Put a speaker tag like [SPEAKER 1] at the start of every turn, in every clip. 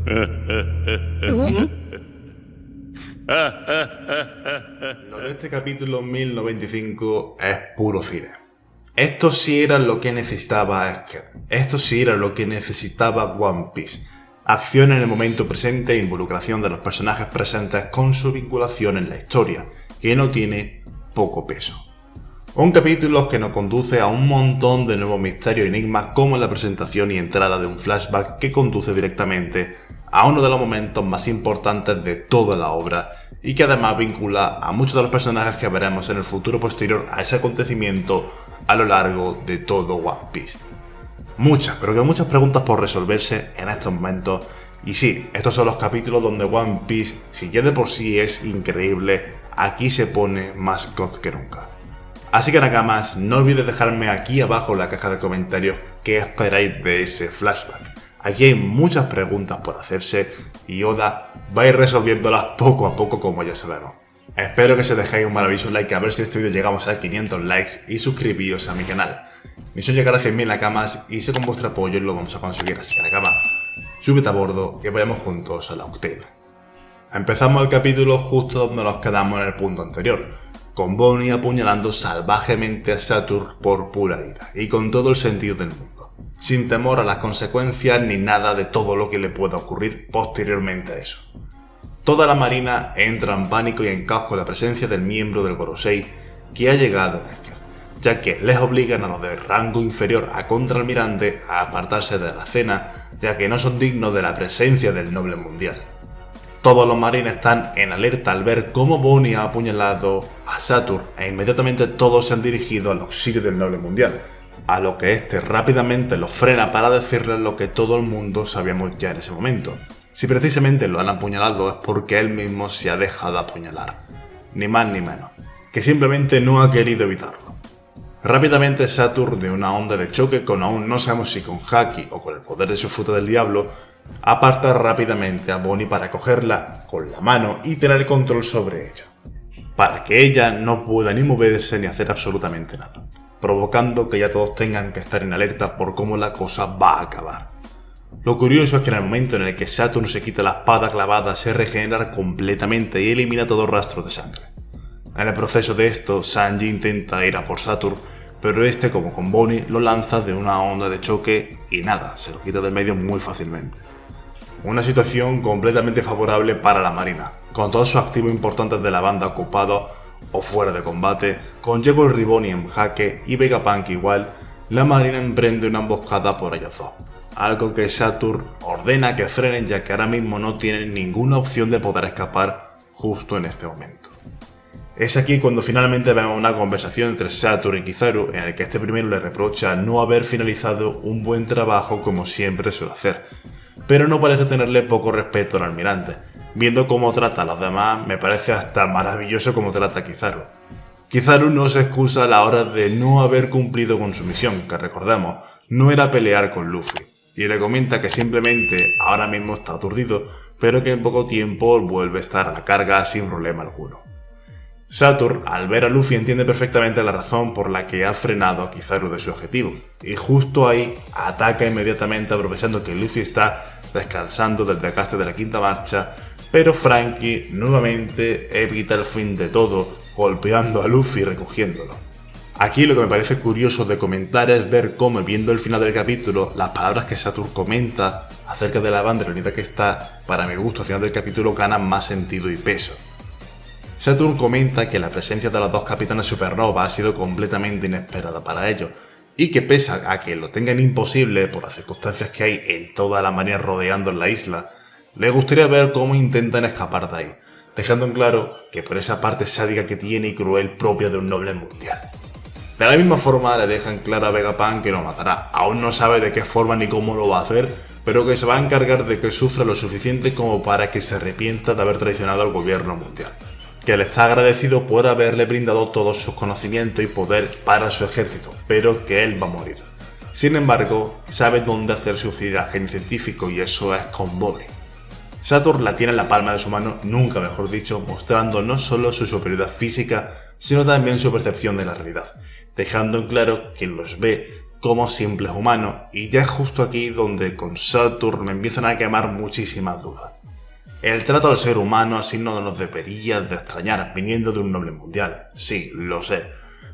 [SPEAKER 1] Lo de este capítulo 1095 es puro cine. Esto sí era lo que necesitaba Esker. Esto sí era lo que necesitaba One Piece. Acción en el momento presente e involucración de los personajes presentes con su vinculación en la historia, que no tiene poco peso. Un capítulo que nos conduce a un montón de nuevos misterios y enigmas, como la presentación y entrada de un flashback que conduce directamente a uno de los momentos más importantes de toda la obra y que además vincula a muchos de los personajes que veremos en el futuro posterior a ese acontecimiento a lo largo de todo One Piece. Muchas, pero que muchas preguntas por resolverse en estos momentos. Y sí, estos son los capítulos donde One Piece, si ya de por sí es increíble, aquí se pone más god que nunca. Así que Nakamas, no olvides dejarme aquí abajo en la caja de comentarios qué esperáis de ese flashback. Aquí hay muchas preguntas por hacerse y Oda va a ir resolviéndolas poco a poco, como ya sabemos. Espero que se dejéis un maravilloso like a ver si este vídeo llegamos a 500 likes y suscribíos a mi canal. Misión llegar a 100.000 Nakamas y sé con vuestro apoyo lo vamos a conseguir, así que Nakama, súbete a bordo y vayamos juntos a la Octave. Empezamos el capítulo justo donde nos quedamos en el punto anterior, con Bonnie apuñalando salvajemente a Saturn por pura ira y con todo el sentido del mundo, sin temor a las consecuencias ni nada de todo lo que le pueda ocurrir posteriormente a eso. Toda la marina entra en pánico y en caos con la presencia del miembro del Gorosei que ha llegado en Esker, ya que les obligan a los de rango inferior a contraalmirante a apartarse de la cena, ya que no son dignos de la presencia del noble mundial. Todos los marines están en alerta al ver cómo Bonnie ha apuñalado a Saturn e inmediatamente todos se han dirigido al auxilio del noble mundial, a lo que este rápidamente los frena para decirles lo que todo el mundo sabíamos ya en ese momento. Si precisamente lo han apuñalado es porque él mismo se ha dejado apuñalar, ni más ni menos, que simplemente no ha querido evitarlo. Rápidamente Saturn, de una onda de choque con aún no sabemos si con Haki o con el poder de su fruta del diablo, aparta rápidamente a Bonnie para cogerla con la mano y tener el control sobre ella, para que ella no pueda ni moverse ni hacer absolutamente nada, provocando que ya todos tengan que estar en alerta por cómo la cosa va a acabar. Lo curioso es que en el momento en el que Saturn se quita la espada clavada se regenera completamente y elimina todo rastro de sangre. En el proceso de esto, Sanji intenta ir a por Saturn, pero este, como con Bonnie, lo lanza de una onda de choque y nada, se lo quita del medio muy fácilmente. Una situación completamente favorable para la marina, con todos sus activos importantes de la banda ocupados o fuera de combate, con Diego Riboni en jaque y Vegapunk igual, la marina emprende una emboscada por ellos dos, algo que Saturn ordena que frenen ya que ahora mismo no tienen ninguna opción de poder escapar justo en este momento. Es aquí cuando finalmente vemos una conversación entre Saturn y Kizaru en el que este primero le reprocha no haber finalizado un buen trabajo como siempre suele hacer, pero no parece tenerle poco respeto al almirante. Viendo cómo trata a los demás, me parece hasta maravilloso cómo trata a Kizaru. Kizaru no se excusa a la hora de no haber cumplido con su misión, que recordemos, no era pelear con Luffy, y le comenta que simplemente ahora mismo está aturdido, pero que en poco tiempo vuelve a estar a la carga sin problema alguno. Saturn, al ver a Luffy, entiende perfectamente la razón por la que ha frenado a Kizaru de su objetivo, y justo ahí ataca inmediatamente aprovechando que Luffy está descansando del desgaste de la quinta marcha, pero Franky nuevamente evita el fin de todo, golpeando a Luffy y recogiéndolo. Aquí lo que me parece curioso de comentar es ver cómo, viendo el final del capítulo, las palabras que Saturn comenta acerca de la banda unida que está, para mi gusto al final del capítulo, ganan más sentido y peso. Saturn comenta que la presencia de los dos capitanes supernova ha sido completamente inesperada para ellos, y que pese a que lo tengan imposible por las circunstancias que hay en toda la marina rodeando en la isla, les gustaría ver cómo intentan escapar de ahí, dejando en claro que por esa parte sádica que tiene y cruel propia de un noble mundial. De la misma forma le dejan claro a Vegapunk que lo matará, aún no sabe de qué forma ni cómo lo va a hacer, pero que se va a encargar de que sufra lo suficiente como para que se arrepienta de haber traicionado al gobierno mundial, que le está agradecido por haberle brindado todos sus conocimientos y poder para su ejército, pero que él va a morir. Sin embargo, sabe dónde hacer sufrir al genio científico y eso es con Bonnie. Saturn la tiene en la palma de su mano, nunca mejor dicho, mostrando no solo su superioridad física, sino también su percepción de la realidad, dejando en claro que los ve como simples humanos, y ya es justo aquí donde con Saturn me empiezan a quemar muchísimas dudas. El trato al ser humano así no nos debería de extrañar viniendo de un noble mundial, sí, lo sé,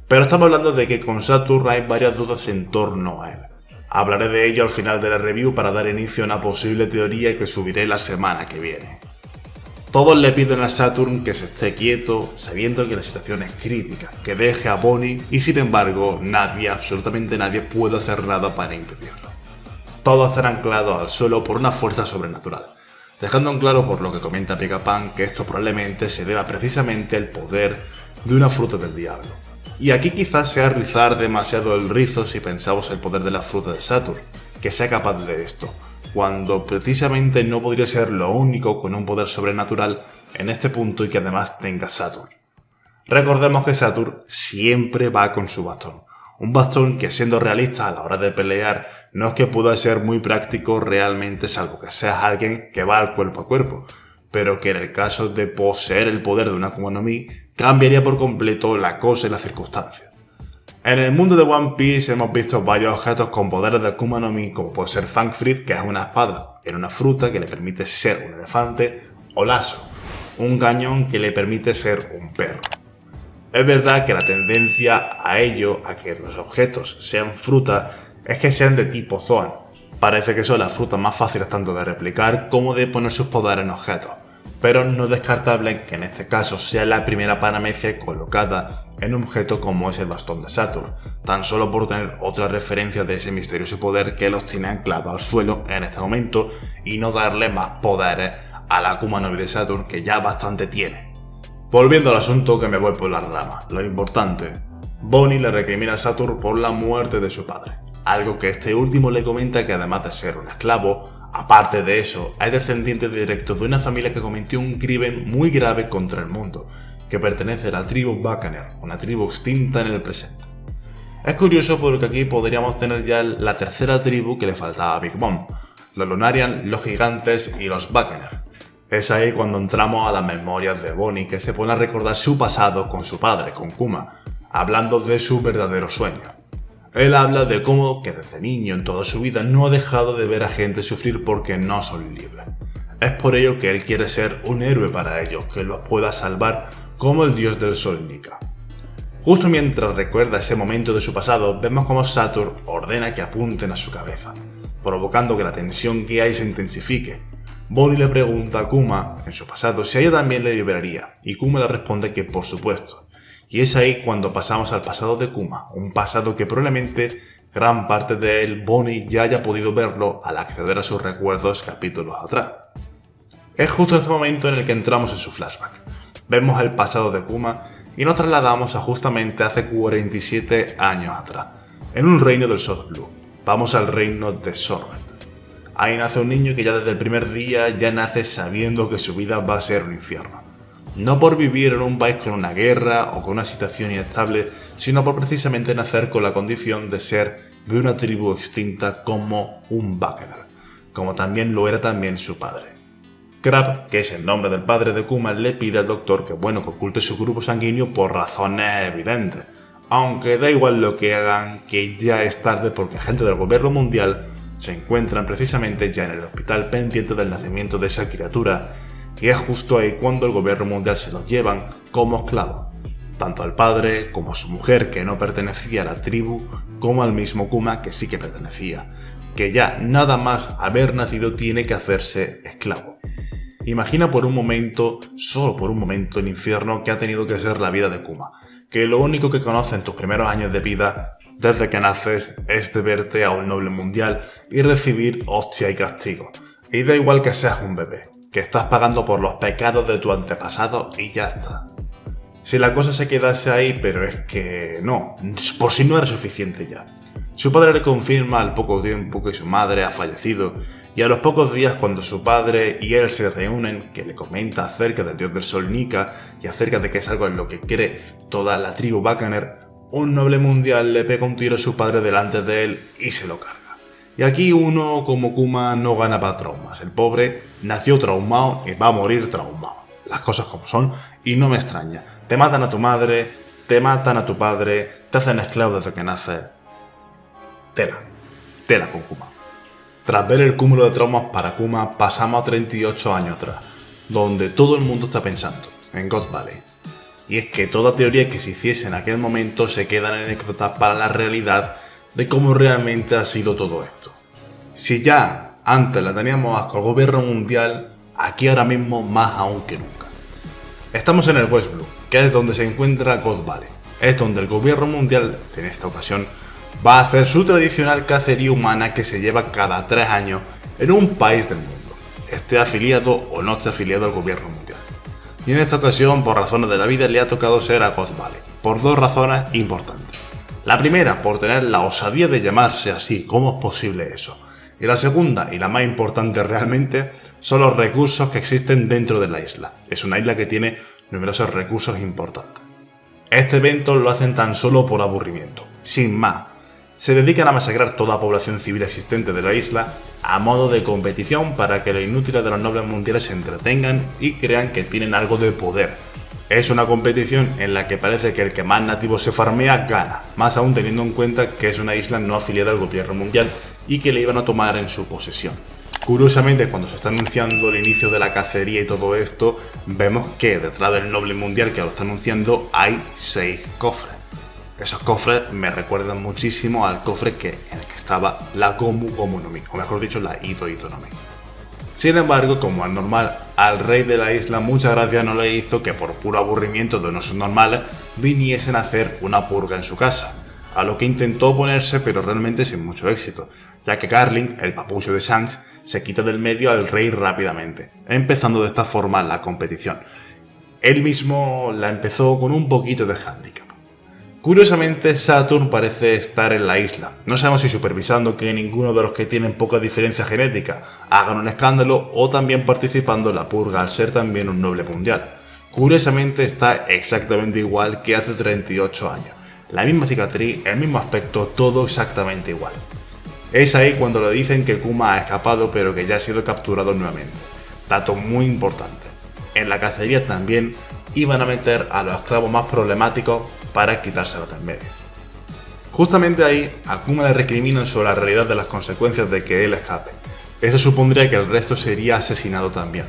[SPEAKER 1] pero estamos hablando de que con Saturn hay varias dudas en torno a él. Hablaré de ello al final de la review para dar inicio a una posible teoría que subiré la semana que viene. Todos le piden a Saturn que se esté quieto, sabiendo que la situación es crítica, que deje a Bonnie y sin embargo nadie, absolutamente nadie puede hacer nada para impedirlo. Todo estará anclado al suelo por una fuerza sobrenatural, dejando en claro por lo que comenta Vegapunk que esto probablemente se deba precisamente al poder de una fruta del diablo. Y aquí quizás sea rizar demasiado el rizo si pensamos el poder de la fruta de Saturn, que sea capaz de esto, cuando precisamente no podría ser lo único con un poder sobrenatural en este punto y que además tenga Saturn. Recordemos que Saturn siempre va con su bastón, un bastón que siendo realista a la hora de pelear no es que pueda ser muy práctico realmente salvo que seas alguien que va al cuerpo a cuerpo, pero que en el caso de poseer el poder de una Akuma no Mi cambiaría por completo la cosa y la circunstancia. En el mundo de One Piece hemos visto varios objetos con poderes de Akuma no Mi, como puede ser Fang Fruit, que es una espada, en una fruta que le permite ser un elefante, o Lazo, un cañón que le permite ser un perro. Es verdad que la tendencia a ello, a que los objetos sean fruta, es que sean de tipo Zoan. Parece que son las frutas más fáciles tanto de replicar como de poner sus poderes en objetos, pero no es descartable que en este caso sea la primera paramecia colocada en un objeto como es el bastón de Saturn, tan solo por tener otra referencia de ese misterioso poder que los tiene anclados al suelo en este momento y no darle más poderes a la Akuma no Mi de Saturn que ya bastante tiene. Volviendo al asunto que me voy por las ramas, lo importante, Bonnie le recrimina a Saturn por la muerte de su padre, algo que este último le comenta que además de ser un esclavo, aparte de eso, es descendiente directo de una familia que cometió un crimen muy grave contra el mundo, que pertenece a la tribu Buccaneer, una tribu extinta en el presente. Es curioso porque aquí podríamos tener ya la tercera tribu que le faltaba a Big Mom, los Lunarian, los Gigantes y los Buccaneer. Es ahí cuando entramos a las memorias de Bonnie, que se pone a recordar su pasado con su padre, con Kuma, hablando de su verdadero sueño. Él habla de cómo que desde niño en toda su vida no ha dejado de ver a gente sufrir porque no son libres. Es por ello que él quiere ser un héroe para ellos, que los pueda salvar como el dios del sol Nika. Justo mientras recuerda ese momento de su pasado, vemos como Saturn ordena que apunten a su cabeza, provocando que la tensión que hay se intensifique. Bonnie le pregunta a Kuma, en su pasado, si a ella también le liberaría, y Kuma le responde que por supuesto. Y es ahí cuando pasamos al pasado de Kuma, un pasado que probablemente gran parte de él Bonnie ya haya podido verlo al acceder a sus recuerdos capítulos atrás. Es justo este momento en el que entramos en su flashback. Vemos el pasado de Kuma y nos trasladamos a justamente hace 47 años atrás, en un reino del South Blue. Vamos al reino de Sorbet. Ahí nace un niño que ya desde el primer día ya nace sabiendo que su vida va a ser un infierno. No por vivir en un país con una guerra o con una situación inestable, sino por precisamente nacer con la condición de ser de una tribu extinta como un Buccaneer, como también lo era también su padre. Crab, que es el nombre del padre de Kuma, le pide al doctor que oculte su grupo sanguíneo por razones evidentes, aunque da igual lo que hagan, que ya es tarde porque gente del gobierno mundial se encuentran precisamente ya en el hospital pendiente del nacimiento de esa criatura, y es justo ahí cuando el gobierno mundial se los llevan como esclavos, tanto al padre como a su mujer que no pertenecía a la tribu, como al mismo Kuma que sí que pertenecía, que ya nada más haber nacido tiene que hacerse esclavo. Imagina por un momento, solo por un momento, el infierno que ha tenido que ser la vida de Kuma, que lo único que conoce en tus primeros años de vida, desde que naces, es deberte a un noble mundial y recibir hostia y castigo. Y da igual que seas un bebé, que estás pagando por los pecados de tu antepasado y ya está. Si la cosa se quedase ahí, pero es que no, por si no era suficiente ya. Su padre le confirma al poco tiempo que su madre ha fallecido, y a los pocos días cuando su padre y él se reúnen, que le comenta acerca del dios del sol Nika y acerca de que es algo en lo que cree toda la tribu Buccaneer, un noble mundial le pega un tiro a su padre delante de él y se lo carga. Y aquí uno como Kuma no gana para traumas, el pobre nació traumado y va a morir traumado. Las cosas como son y no me extraña. Te matan a tu madre, te matan a tu padre, te hacen esclavo desde que naces. Tela con Kuma. Tras ver el cúmulo de traumas para Kuma, pasamos a 38 años atrás, donde todo el mundo está pensando en God Valley. Y es que toda teoría que se hiciese en aquel momento se queda en anécdota para la realidad de cómo realmente ha sido todo esto. Si ya antes la teníamos asco al gobierno mundial, aquí ahora mismo más aún que nunca. Estamos en el West Blue, que es donde se encuentra God Valley. Es donde el gobierno mundial, en esta ocasión, va a hacer su tradicional cacería humana que se lleva cada 3 años en un país del mundo, esté afiliado o no esté afiliado al gobierno mundial. Y en esta ocasión, por razones de la vida, le ha tocado ser a God Valley, por 2 razones importantes. La primera, por tener la osadía de llamarse así, ¿cómo es posible eso? Y la segunda, y la más importante realmente, son los recursos que existen dentro de la isla. Es una isla que tiene numerosos recursos importantes. Este evento lo hacen tan solo por aburrimiento, sin más. Se dedican a masacrar toda la población civil existente de la isla a modo de competición para que los inútiles de los nobles mundiales se entretengan y crean que tienen algo de poder. Es una competición en la que parece que el que más nativos se farmea gana, más aún teniendo en cuenta que es una isla no afiliada al gobierno mundial y que le iban a tomar en su posesión. Curiosamente, cuando se está anunciando el inicio de la cacería y todo esto, vemos que detrás del noble mundial que lo está anunciando hay 6 cofres. Esos cofres me recuerdan muchísimo al cofre en el que estaba la Gomu Gomu no Mi, o mejor dicho, la Ito Ito no Mi. Sin embargo, como es normal, al rey de la isla mucha gracia no le hizo que por puro aburrimiento de unos normales viniesen a hacer una purga en su casa, a lo que intentó oponerse pero realmente sin mucho éxito, ya que Garling, el papucho de Shanks, se quita del medio al rey rápidamente, empezando de esta forma la competición. Él mismo la empezó con un poquito de hándicap. Curiosamente, Saturn parece estar en la isla. No sabemos si supervisando que ninguno de los que tienen poca diferencia genética hagan un escándalo o también participando en la purga al ser también un noble mundial. Curiosamente está exactamente igual que hace 38 años. La misma cicatriz, el mismo aspecto, todo exactamente igual. Es ahí cuando le dicen que Kuma ha escapado pero que ya ha sido capturado nuevamente. Dato muy importante. En la cacería también iban a meter a los esclavos más problemáticos para quitárselos de en medio. Justamente ahí, a Kuma le recriminan sobre la realidad de las consecuencias de que él escape. Eso supondría que el resto sería asesinado también.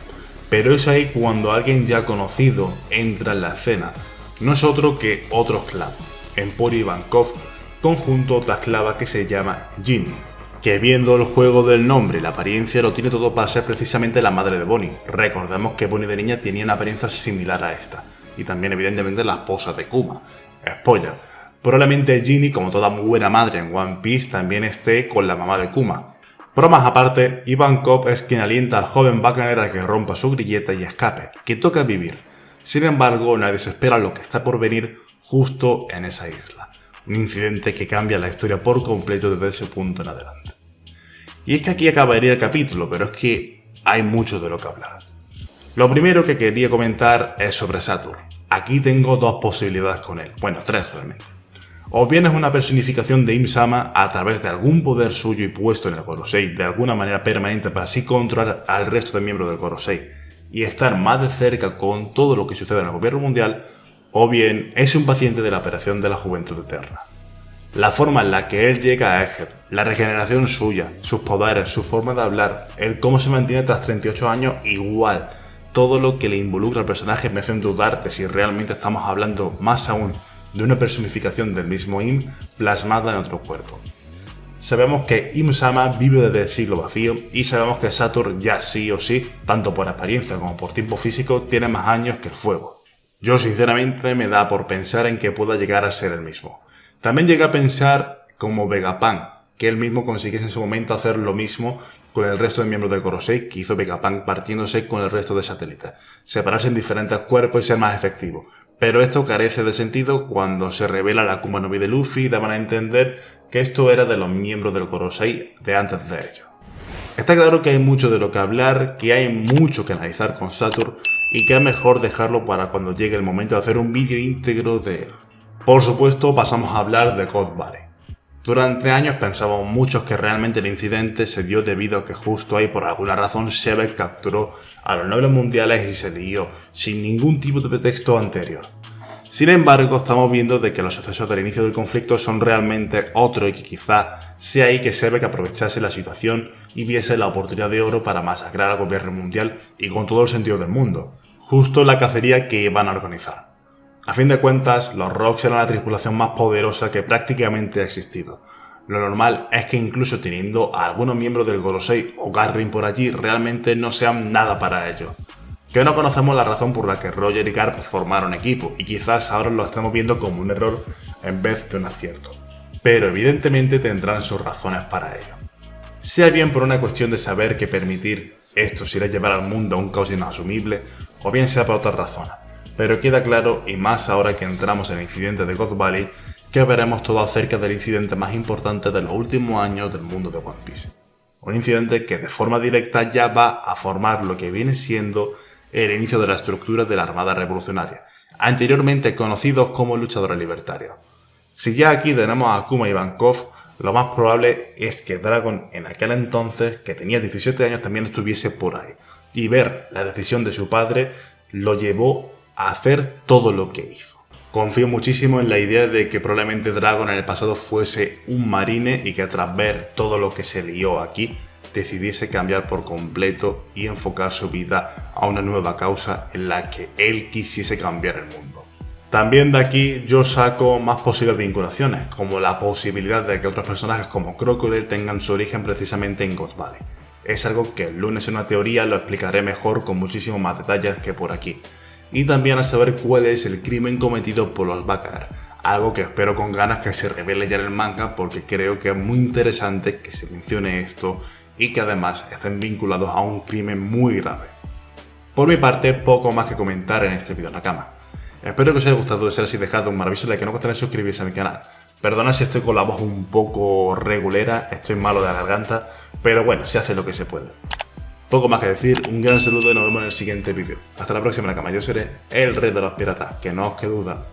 [SPEAKER 1] Pero es ahí cuando alguien ya conocido entra en la escena. No es otro que otro esclavo, Emporio Ivankov, conjunto a otra esclava que se llama Ginny, que viendo el juego del nombre y la apariencia lo tiene todo para ser precisamente la madre de Bonnie. Recordemos que Bonnie de niña tenía una apariencia similar a esta, y también evidentemente la esposa de Kuma. Spoiler, probablemente Ginny, como toda muy buena madre en One Piece, también esté con la mamá de Kuma. Bromas aparte, Ivankov es quien alienta al joven Buccaneer a que rompa su grilleta y escape, que toca vivir. Sin embargo, nadie se espera lo que está por venir justo en esa isla. Un incidente que cambia la historia por completo desde ese punto en adelante. Y es que aquí acabaría el capítulo, pero es que hay mucho de lo que hablar. Lo primero que quería comentar es sobre Saturn. Aquí tengo 2 posibilidades con él, bueno, 3 realmente. O bien es una personificación de Im-sama a través de algún poder suyo y puesto en el Gorosei de alguna manera permanente para así controlar al resto de miembros del Gorosei y estar más de cerca con todo lo que sucede en el gobierno mundial, o bien es un paciente de la operación de la juventud eterna. La forma en la que él llega a Egghead, la regeneración suya, sus poderes, su forma de hablar, el cómo se mantiene tras 38 años igual, todo lo que le involucra al personaje me hacen dudar de si realmente estamos hablando más aún de una personificación del mismo Im plasmada en otro cuerpo. Sabemos que Im-sama vive desde el siglo vacío y sabemos que Saturn ya sí o sí, tanto por apariencia como por tiempo físico, tiene más años que el fuego. Yo sinceramente me da por pensar en que pueda llegar a ser el mismo. También llegué a pensar como Vegapunk, que él mismo consiguiese en su momento hacer lo mismo con el resto de miembros del Gorosei que hizo Vegapunk partiéndose con el resto de satélites, separarse en diferentes cuerpos y ser más efectivo. Pero esto carece de sentido cuando se revela la Akuma no Mi de Luffy y daban a entender que esto era de los miembros del Gorosei de antes de ello. Está claro que hay mucho de lo que hablar, que hay mucho que analizar con Saturn y que es mejor dejarlo para cuando llegue el momento de hacer un vídeo íntegro de él. Por supuesto, pasamos a hablar de God Valley. Durante años pensábamos muchos que realmente el incidente se dio debido a que justo ahí por alguna razón Shevet capturó a los nobles mundiales y se lió, sin ningún tipo de pretexto anterior. Sin embargo, estamos viendo de que los sucesos del inicio del conflicto son realmente otro y que quizá sea ahí que Sebek aprovechase la situación y viese la oportunidad de oro para masacrar al gobierno mundial y con todo el sentido del mundo, justo la cacería que iban a organizar. A fin de cuentas, los Rocks eran la tripulación más poderosa que prácticamente ha existido. Lo normal es que incluso teniendo a algunos miembros del Gorosei o Garrin por allí, realmente no sean nada para ellos. Que no conocemos la razón por la que Roger y Garp formaron equipo, y quizás ahora lo estamos viendo como un error en vez de un acierto. Pero evidentemente tendrán sus razones para ello. Sea bien por una cuestión de saber que permitir esto se irá a llevar al mundo a un caos inasumible, o bien sea por otras razones. Pero queda claro, y más ahora que entramos en el incidente de God Valley, que veremos todo acerca del incidente más importante de los últimos años del mundo de One Piece. Un incidente que de forma directa ya va a formar lo que viene siendo el inicio de la estructura de la Armada Revolucionaria, anteriormente conocidos como luchadores libertarios. Si ya aquí tenemos a Akuma y Ivankov, lo más probable es que Dragon en aquel entonces, que tenía 17 años, también estuviese por ahí. Y ver la decisión de su padre lo llevó a hacer todo lo que hizo. Confío muchísimo en la idea de que probablemente Dragon en el pasado fuese un marine y que tras ver todo lo que se lió aquí, decidiese cambiar por completo y enfocar su vida a una nueva causa en la que él quisiese cambiar el mundo. También de aquí yo saco más posibles vinculaciones, como la posibilidad de que otros personajes como Crocodile tengan su origen precisamente en God Valley. Es algo que el lunes en una teoría lo explicaré mejor con muchísimos más detalles que por aquí. Y también a saber cuál es el crimen cometido por los Bakaar, algo que espero con ganas que se revele ya en el manga porque creo que es muy interesante que se mencione esto y que además estén vinculados a un crimen muy grave. Por mi parte, poco más que comentar en este video Nakama. Espero que os haya gustado, de ser así dejad un maravilloso like, que no contéis suscribirse a mi canal. Perdona si estoy con la voz un poco regulera, estoy malo de la garganta, pero bueno, se hace lo que se puede. Poco más que decir, un gran saludo y nos vemos en el siguiente vídeo. Hasta la próxima Nakama, yo seré el rey de los piratas, que no os quede duda.